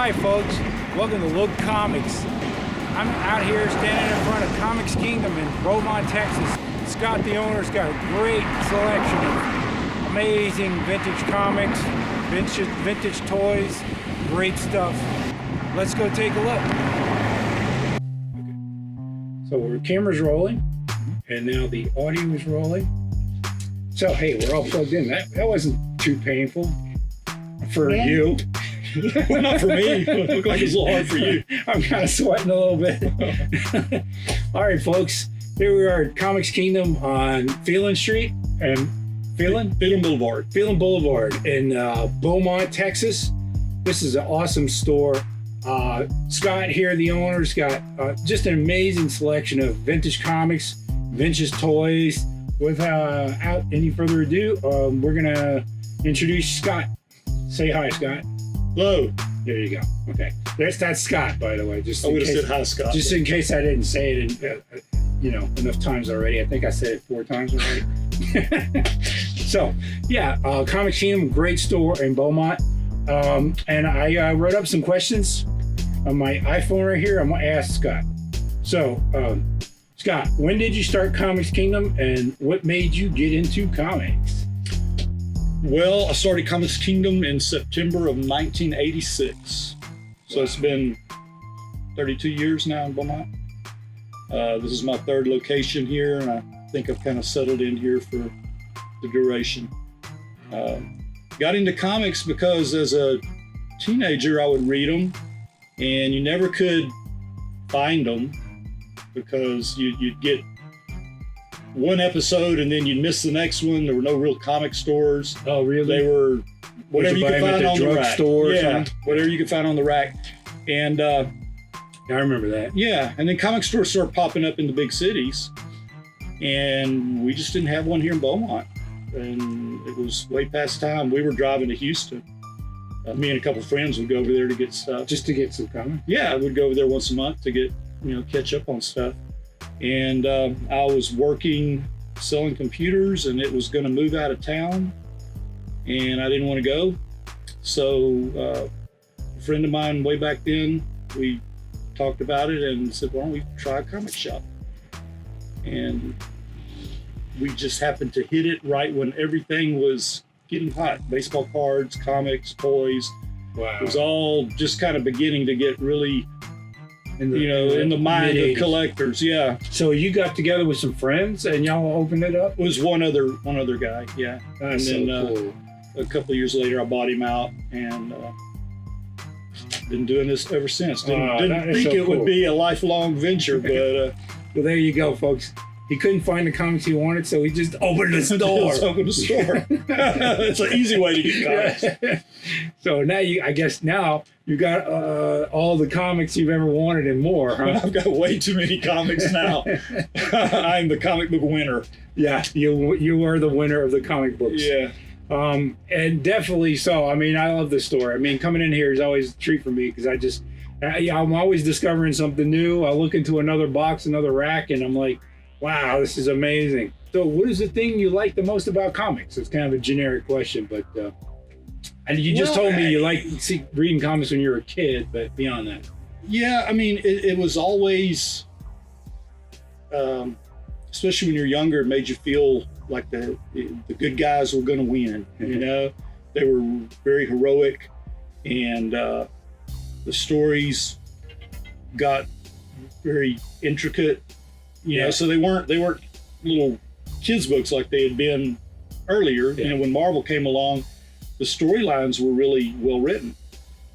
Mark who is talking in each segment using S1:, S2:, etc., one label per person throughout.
S1: Hi folks, welcome to LookComics. I'm out here standing in front of Comics Kingdom in Beaumont, Texas. Scott, the owner's got a great selection of amazing vintage comics, vintage toys, great stuff. Let's go take a look. Okay. So our camera's rolling, and now the audio is rolling. So hey, we're all plugged in. That wasn't too painful for you.
S2: Well, not for me. It looked like it's a little hard for you.
S1: I'm kind of sweating a little bit. All right, folks. Here we are at Comics Kingdom on Phelan Street and Phelan Boulevard in Beaumont, Texas. This is an awesome store. Scott here, the owner's got just an amazing selection of vintage comics, vintage toys. Without any further ado, we're gonna introduce Scott. Say hi, Scott.
S2: Hello.
S1: There you go. Okay. That's Scott, by the way.
S2: I would have said hi, Scott.
S1: Just in case I didn't say it, enough times already. I think I said it 4 times already. So, yeah, Comics Kingdom, great store in Beaumont. And I wrote up some questions on my iPhone right here. I'm going to ask Scott. So, Scott, when did you start Comics Kingdom and what made you get into comics?
S2: Well, I started Comics Kingdom in September of 1986. So It's been 32 years now in Beaumont. This is my 3rd location here, and I think I've kind of settled in here for the duration. Got into comics because as a teenager, I would read them, and you never could find them because you'd get one episode and then you'd miss the next one. There were no real comic stores.
S1: Oh, really?
S2: They were whatever you could find on the rack.
S1: Yeah,
S2: whatever you could find on the rack. And
S1: I remember that.
S2: Yeah, and then comic stores started popping up in the big cities, and we just didn't have one here in Beaumont. And it was way past time. We were driving to Houston. Me and a couple of friends would go over there to get stuff.
S1: Just to get some comics?
S2: Yeah, I would go over there once a month to get, catch up on stuff. And I was working selling computers, and it was going to move out of town, and I didn't want to go. So a friend of mine way back then, we talked about it and said, why don't we try a comic shop? And we just happened to hit it right when everything was getting hot. Baseball cards, comics, toys.
S1: Wow.
S2: It was all just kind of beginning to get really in the mind of collectors. Yeah.
S1: So you got together with some friends and y'all opened it up?
S2: It was one other guy. Yeah.
S1: That's
S2: and then
S1: so cool.
S2: A couple of years later, I bought him out, and been doing this ever since. Didn't think it would be a lifelong venture, but
S1: well, there you go, folks. He couldn't find the comics he wanted, so he just opened a store.
S2: Opened a store. It's an easy way to get comics.
S1: So now I guess you got all the comics you've ever wanted and more, huh?
S2: I've got way too many comics now. I'm the comic book winner.
S1: Yeah, you are the winner of the comic books.
S2: Yeah.
S1: And definitely so. I mean, I love this store. I mean, coming in here is always a treat for me because I'm always discovering something new. I look into another box, another rack, and I'm like, wow, this is amazing. So what is the thing you like the most about comics? It's kind of a generic question, but and you just told me you like reading comics when you were a kid, but beyond that.
S2: Yeah, I mean, it was always, especially when you're younger, it made you feel like the good guys were going to win.
S1: Mm-hmm.
S2: They were very heroic, and the stories got very intricate. So they weren't little kids books like they had been earlier.
S1: Yeah.
S2: When Marvel came along, the storylines were really well written.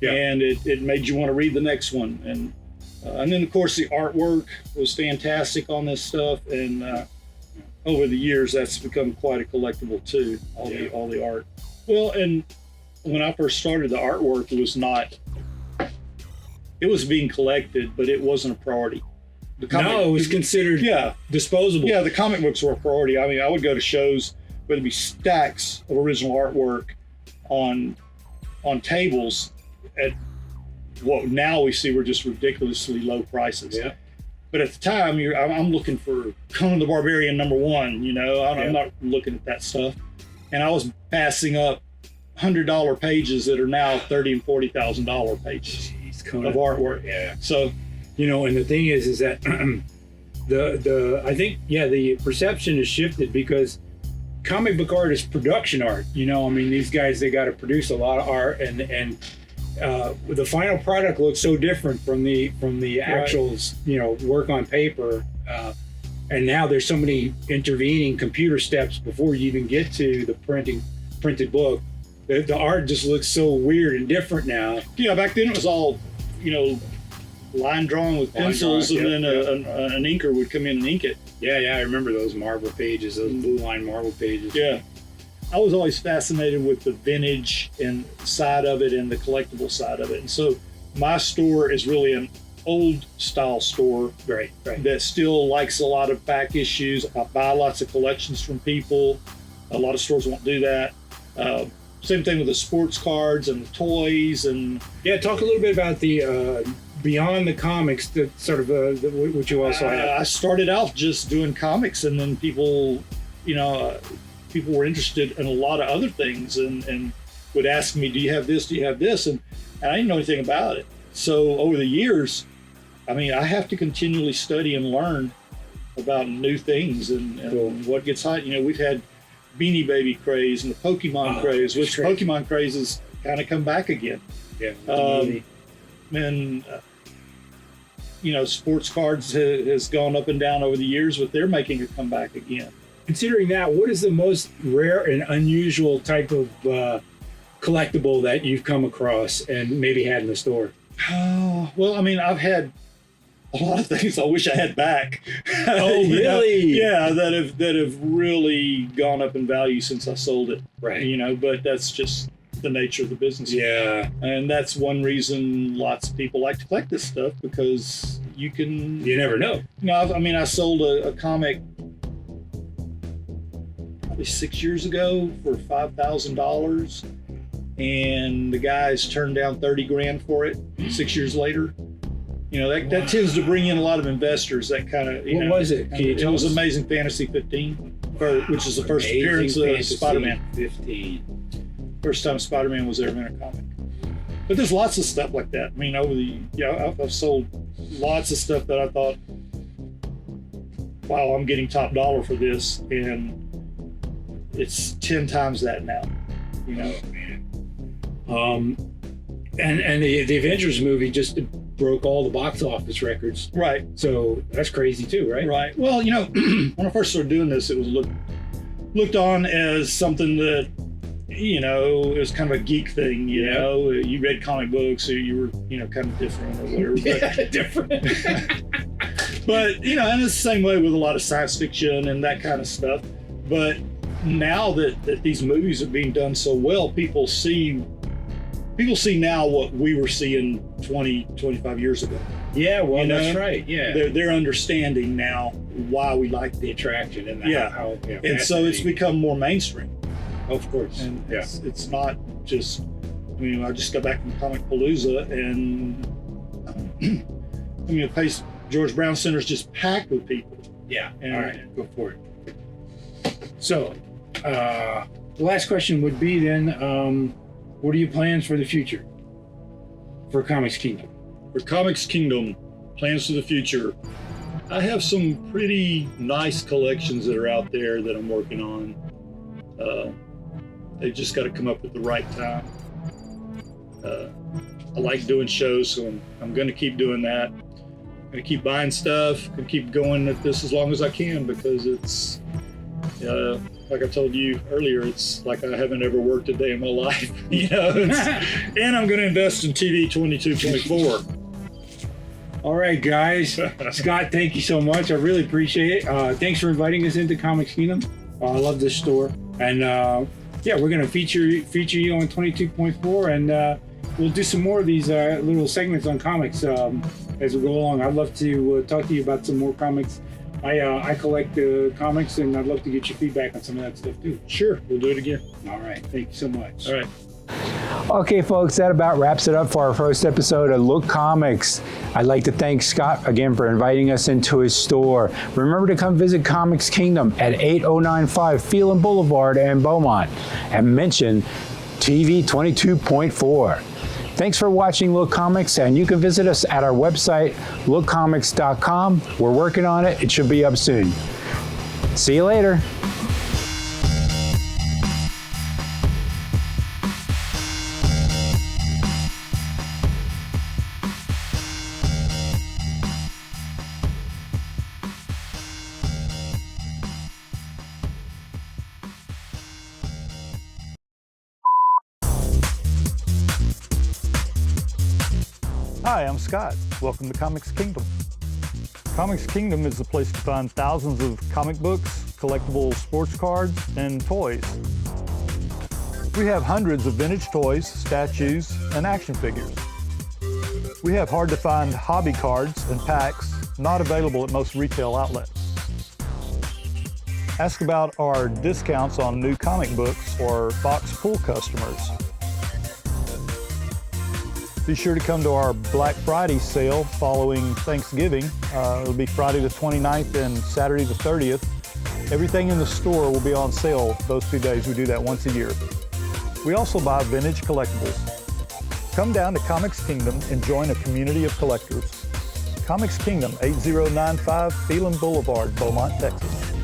S1: Yeah.
S2: And it made you want to read the next one. And then of course the artwork was fantastic on this stuff. And over the years, that's become quite a collectible too. All the art. Well, and when I first started, the artwork it was being collected, but it wasn't a priority.
S1: It was considered disposable.
S2: Yeah, the comic books were a priority. I mean, I would go to shows where there'd be stacks of original artwork on tables at what now we see were just ridiculously low prices.
S1: Yeah.
S2: But at the time, I'm looking for Conan the Barbarian #1. I'm not looking at that stuff. And I was passing up $100 pages that are now $30,000 and $40,000 pages. of artwork.
S1: Yeah.
S2: So,
S1: you know, and the thing is that I think the perception has shifted because comic book art is production art. You know, I mean, these guys, they got to produce a lot of art, and the final product looks so different from the actual, you know, work on paper. And now there's so many intervening computer steps before you even get to the printed book. The art just looks so weird and different now.
S2: Yeah, back then it was all, you know, line drawn with pencils, and then an inker would come in and ink it.
S1: Yeah, I remember those marble pages, those blue line marble pages.
S2: Yeah. I was always fascinated with the vintage and side of it and the collectible side of it. And so my store is really an old style store,
S1: right,
S2: that still likes a lot of back issues. I buy lots of collections from people. A lot of stores won't do that. Same thing with the sports cards and the toys. And
S1: talk a little bit about the beyond the comics, that sort of what you also have.
S2: I started out just doing comics, and then people, you know, people were interested in a lot of other things, and would ask me, do you have this, do you have this? And I didn't know anything about it. So over the years, I mean, I have to continually study and learn about new things and what gets hot. You know, we've had Beanie Baby craze and the Pokemon craze, which Pokemon craze has kind of come back again.
S1: Yeah.
S2: And you know, sports cards has gone up and down over the years, but they're making a comeback again.
S1: Considering that, what is the most rare and unusual type of collectible that you've come across and maybe had in the store?
S2: Well, I mean, I've had a lot of things I wish I had back.
S1: Oh, really?
S2: Yeah, that have really gone up in value since I sold it.
S1: Right.
S2: You know, but that's just the nature of the business.
S1: Yeah.
S2: And that's one reason lots of people like to collect this stuff, because you
S1: never know.
S2: You know, I mean, I sold a comic probably 6 years ago for $5,000, and the guys turned down 30 grand for it 6 years later. You know, that tends to bring in a lot of investors. That kind of,
S1: what was it?
S2: It was Amazing Fantasy 15, which is the first appearance of Spider-Man.
S1: 15.
S2: First time Spider-Man was ever in a comic. But there's lots of stuff like that. I mean, I've sold lots of stuff that I thought, wow, I'm getting top dollar for this, and it's 10 times that now. You know.
S1: And the Avengers movie just broke all the box office records.
S2: Right.
S1: So that's crazy too, right?
S2: Right. Well, you know, when I first started doing this, it was looked on as something that, you know, it was kind of a geek thing. You know, you read comic books, so you were, you know, kind of different or whatever.
S1: Yeah, different.
S2: But, you know, and it's the same way with a lot of science fiction and that kind of stuff. But now that these movies are being done so well, people see now what we were seeing 20, 25 years ago.
S1: Yeah, well,
S2: you know?
S1: that's right. Yeah.
S2: They're understanding now why we like
S1: the attraction and how
S2: and so it's become more mainstream.
S1: Of course.
S2: And it's not just, I mean, I just got back from Comic Palooza, and I mean, the place, George Brown Center's just packed with people.
S1: Yeah.
S2: And,
S1: all right, go for it. So, the last question would be then, what are your plans for the future for Comics Kingdom?
S2: For Comics Kingdom, plans for the future. I have some pretty nice collections that are out there that I'm working on. They just got to come up at the right time. I like doing shows, so I'm going to keep doing that. I'm going to keep buying stuff, going to keep going at this as long as I can, because it's, like I told you earlier, it's like I haven't ever worked a day in my life, you know. And I'm going to invest in TV 22.4.
S1: All right, guys. Scott, thank you so much. I really appreciate it. Thanks for inviting us into Comics Kingdom. I love this store, and we're going to feature you on 22.4, and we'll do some more of these little segments on comics as we go along. I'd love to talk to you about some more comics. I collect comics, and I'd love to get your feedback on some of that stuff too.
S2: Sure, we'll do it again.
S1: All right, thank you so much.
S2: All right.
S3: Okay, folks, that about wraps it up for our first episode of Look Comics. I'd like to thank Scott again for inviting us into his store. Remember to come visit Comics Kingdom at 8095 Phelan Boulevard in Beaumont, and mention TV 22.4. Thanks for watching Look Comics, and you can visit us at our website, lookcomics.com. We're working on it. It should be up soon. See you later.
S4: Hi, I'm Scott. Welcome to Comics Kingdom. Comics Kingdom is the place to find thousands of comic books, collectible sports cards, and toys. We have hundreds of vintage toys, statues, and action figures. We have hard-to-find hobby cards and packs not available at most retail outlets. Ask about our discounts on new comic books for box pool customers. Be sure to come to our Black Friday sale following Thanksgiving. It'll be Friday the 29th and Saturday the 30th. Everything in the store will be on sale those 2 days. We do that once a year. We also buy vintage collectibles. Come down to Comics Kingdom and join a community of collectors. Comics Kingdom, 8095 Phelan Boulevard, Beaumont, Texas.